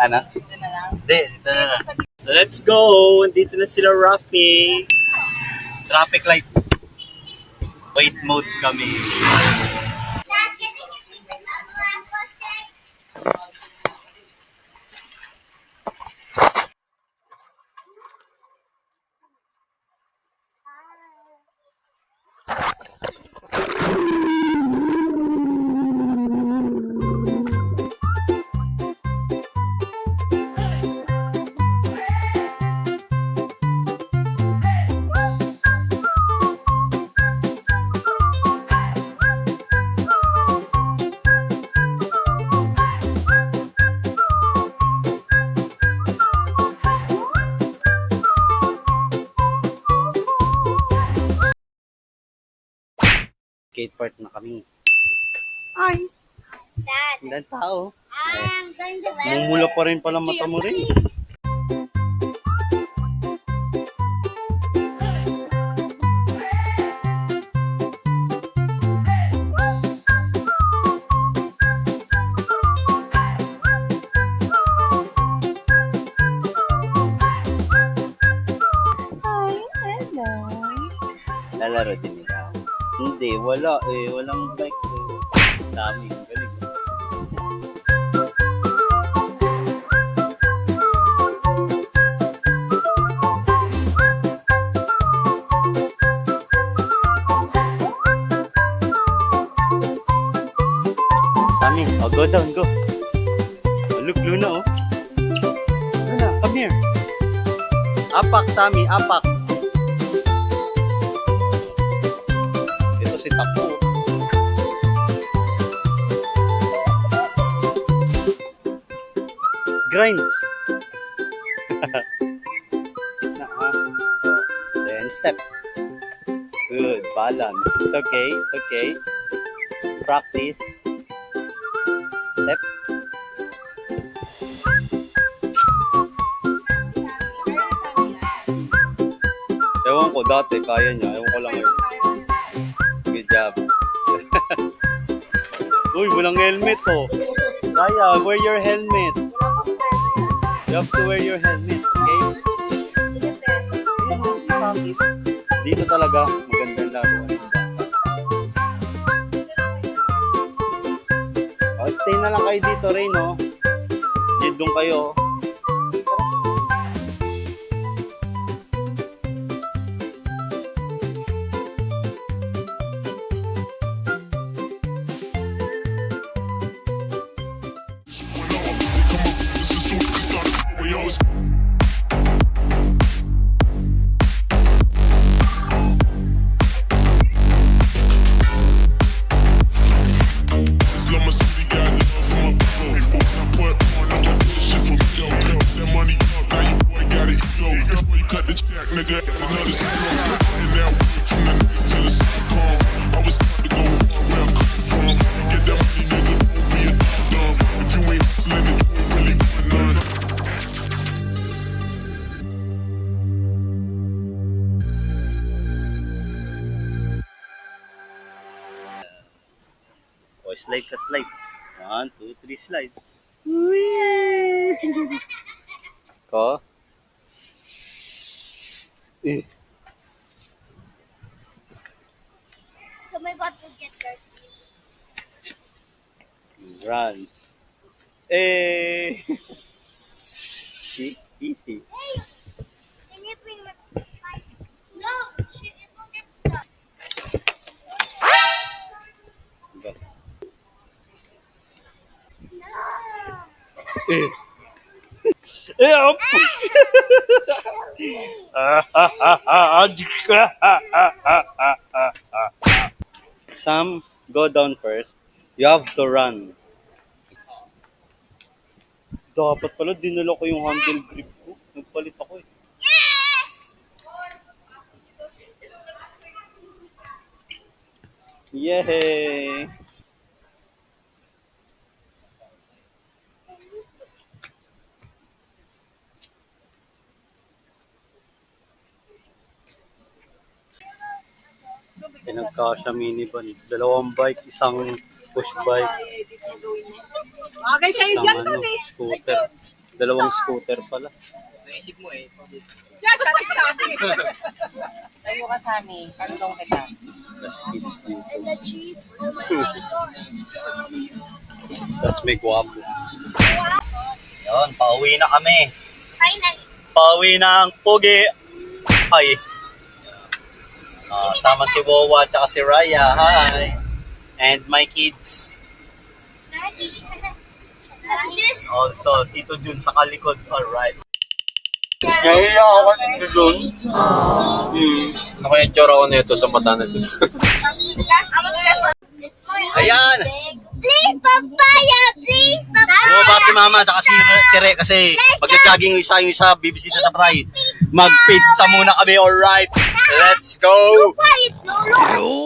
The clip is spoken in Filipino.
Ano? Dito na lang. Hindi, dito na lang. Let's go! Dito na sila, Rafi. Traffic light. Wait mode kami. Skate park na kami. Ay. Ilan tao? I'm going to Mumula pa rin pala mata mo rin. Ay, hello. Lalaro din nila. Hindi, wala eh. Walang bike eh. Dami. Galing. Sami, oh, go down, go. Oh, look, Luna, oh. Luna, come here. Apak, Sami, apak. Ito si Tapo. Grinds. Then step. Good, balance. Okay, okay. Practice. Step. Ewan ko dati, kaya niya. Ewan ko lang yun. Good job. Uy, walang helmet oh. Kaya, wear your helmet. You have to wear your helmet, okay? Dito talaga, magandang laruan. Oh, stay na lang kayo dito, Ray, no? Doon kayo. O, slide ka, slide. 1, 2, 3, slide. Ko. So my butt will get dirty. Run. Hey. Easy. Hey, can you bring my bike? No, it will get stuck. Go. No. Sam, go down first. You have to run. Dapat pala dinala ko yung handle grip ko. Nagpalit ako eh. Yay! Pinagkasya minivan. 2 bike, isang push bike, Bagay sa'yo isang dyan, ano, Tony. scooter. Dalawang scooter pala. Naisip mo eh. Yan, siya nagsabi. Tayo ka sa amin, kandong kita. Plus kids dito. And the cheese. Oh my God. Tapos may guwapo. Yun, pauwi na kami. Finally. Pauwi ng Pugi. Ay. Sama si Wawa at si Raya. Hi. And my kids. Daddy. And this. Also, Tito Jun sa kalikod. Alright. Ngayon ako dito dun. Ako yung tsura ko nito sa mata na dun. Ayan. Please, papaya. Please, papaya. Bumaba si Mama at si Chere kasi mag-jogging yung isa, bibisita sa Pride. Mag-pizza muna kami, alright. Let's go! Quiet, Lolo.